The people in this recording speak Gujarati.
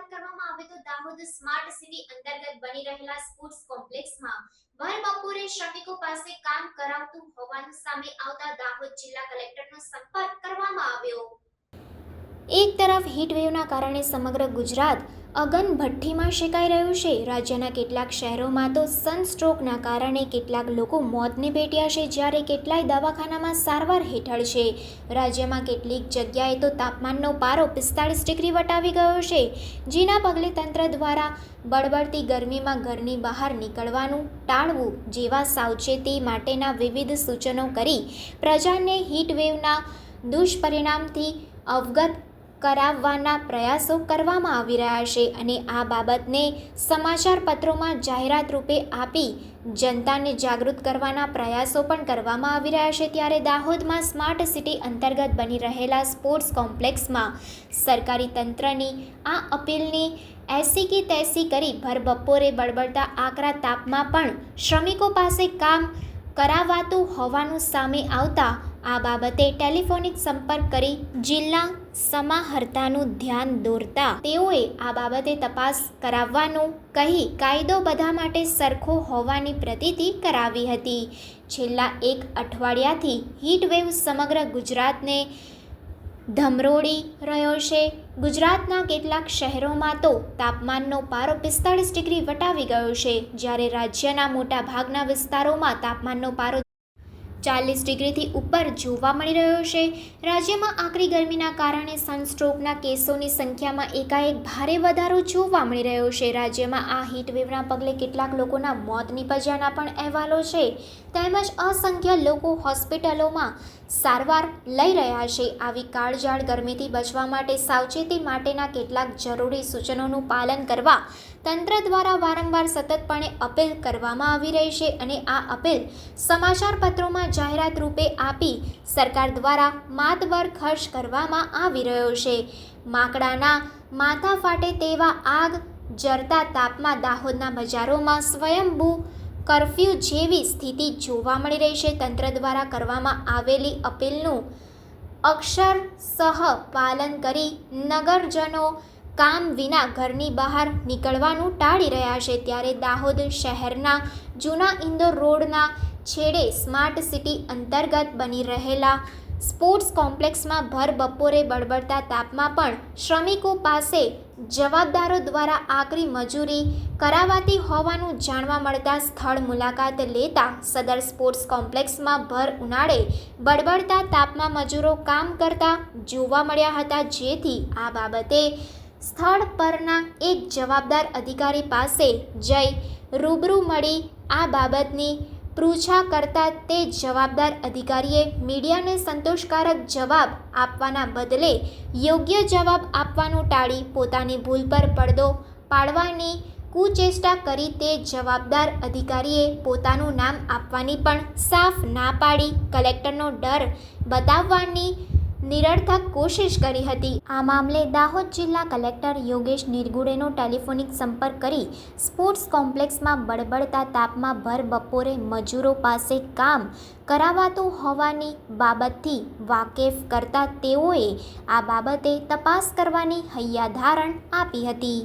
વાત કરવામાં આવે તો દાહોદ સ્માર્ટ સિટી અંતર્ગત બની રહેલા સ્પોર્ટ્સ કોમ્પ્લેક્સમાં ભર બપોરે શ્રમિકો પાસે કામ કરાવતું હોવાનું સામે આવતા દાહોદ જિલ્લા કલેક્ટરનો સંપર્ક કરવામાં આવ્યો। એક તરફ હીટવેવના કારણે સમગ્ર ગુજરાત અગનભઠ્ઠીમાં શેકાઈ રહ્યું છે। રાજ્યના કેટલાક શહેરોમાં તો સનસ્ટ્રોકના કારણે કેટલાક લોકો મોતને ભેટ્યા છે, જ્યારે કેટલાય દવાખાનામાં સારવાર હેઠળ છે। રાજ્યમાં કેટલીક જગ્યાએ તો તાપમાનનો પારો 45 ડિગ્રી વટાવી ગયો છે, જેના પગલે તંત્ર દ્વારા બળબડતી ગરમીમાં ઘરની બહાર નીકળવાનું ટાળવું જેવા સાવચેતી માટેના વિવિધ સૂચનો કરી પ્રજાને હીટવેવના દુષ્પરિણામથી અવગત કરાવવાના પ્રયાસો કરવામાં આવી રહ્યા છે અને આ બાબતને સમાચાર પત્રોમાં જાહેરાત રૂપે આપી જનતાને જાગૃત કરવાના પ્રયાસો પણ કરવામાં આવી રહ્યા છે। ત્યારે દાહોદમાં સ્માર્ટ સિટી અંતર્ગત બની રહેલા સ્પોર્ટ્સ કોમ્પ્લેક્સમાં સરકારી તંત્રની આ અપીલની એસી કી તેસી કરી ભર બપોરે બળબડતા આકરા તાપમાં પણ શ્રમિકો પાસે કામ કરાવાતું હોવાનું સામે આવતા આ બાબતે ટેલિફોનિક સંપર્ક કરી જિલ્લા સમાહર્તાનું ધ્યાન દોરતા તેઓએ આ બાબતે તપાસ કરાવવાનું કહી કાયદો બધા માટે સરખો હોવાની પ્રતીતિ કરાવી હતી। છેલ્લા એક અઠવાડિયાથી હીટવેવ સમગ્ર ગુજરાતને ધમરોળી રહ્યો છે। ગુજરાતના કેટલાક શહેરોમાં તો તાપમાનનો પારો 45 ડિગ્રી વટાવી ગયો છે, જ્યારે રાજ્યના મોટા ભાગના વિસ્તારોમાં તાપમાનનો પારો 40 ડિગ્રીથી ઉપર જોવા મળી રહ્યો છે। રાજ્યમાં આકરી ગરમીના કારણે સનસ્ટ્રોકના કેસોની સંખ્યામાં એકાએક ભારે વધારો જોવા મળી રહ્યો છે। રાજ્યમાં આ હીટવેવના પગલે કેટલાક લોકોના મોત નીપજ્યાના પણ અહેવાલો છે, તેમજ અસંખ્ય લોકો હોસ્પિટલોમાં સારવાર લઈ રહ્યા છે। આવી કાળઝાળ ગરમીથી બચવા માટે સાવચેતી માટેના કેટલાક જરૂરી સૂચનોનું પાલન કરવા તંત્ર દ્વારા વારંવાર સતતપણે અપીલ કરવામાં આવી રહી છે અને આ અપીલ સમાચાર પત્રોમાં જાહેરાત રૂપે આપી સરકાર દ્વારા માતબર ખર્ચ કરવામાં આવી રહ્યો છે। માકડાના માથા ફાટે તેવા આગ જરતા તાપમાં દાહોદના બજારોમાં સ્વયંભૂ કર્ફ્યુ જેવી સ્થિતિ જોવા મળી રહી છે। તંત્ર દ્વારા કરવામાં આવેલી અપીલનું અક્ષરશઃ પાલન કરી નગરજનો કામ વિના ઘરની બહાર નીકળવાનું ટાળી રહ્યા છે। ત્યારે દાહોદ શહેરના જૂના ઇન્દોર રોડના છેડે સ્માર્ટ સિટી અંતર્ગત બની રહેલા સ્પોર્ટ્સ કોમ્પ્લેક્સમાં ભર બપોરે બળબડતા તાપમાં પણ શ્રમિકો પાસે જવાબદારો દ્વારા આકરી મજૂરી કરાવાતી હોવાનું જાણવા મળતા સ્થળ મુલાકાત લેતા સદર સ્પોર્ટ્સ કોમ્પ્લેક્સમાં ભર ઉનાળે બળબડતા તાપમાં મજૂરો કામ કરતા જોવા મળ્યા હતા, જેથી આ બાબતે સ્થળ પરના એક જવાબદાર અધિકારી પાસે જઈ રૂબરૂ મળી આ બાબતની પૃચ્છા કરતા તે જવાબદાર અધિકારીએ મીડિયાને સંતોષકારક જવાબ આપવાના બદલે યોગ્ય જવાબ આપવાનું ટાળી પોતાની ભૂલ પર પડદો પાડવાની કુચેષ્ટા કરી તે જવાબદાર અધિકારીએ પોતાનું નામ આપવાની પણ સાફ ના પાડી કલેક્ટરનો ડર બતાવવાની નિરર્થક કોશિશ કરી હતી। આ મામલે દાહોદ જિલ્લા કલેક્ટર યોગેશ નિરગુડેનો ટેલિફોનિક સંપર્ક કરી સ્પોર્ટ્સ કોમ્પ્લેક્સમાં બળબડતા તાપમાં ભર બપોરે મજૂરો પાસે કામ કરાવાતું હોવાની બાબતથી વાકેફ કરતા તેઓએ આ બાબતે તપાસ કરવાની હૈયાધારણ આપી હતી।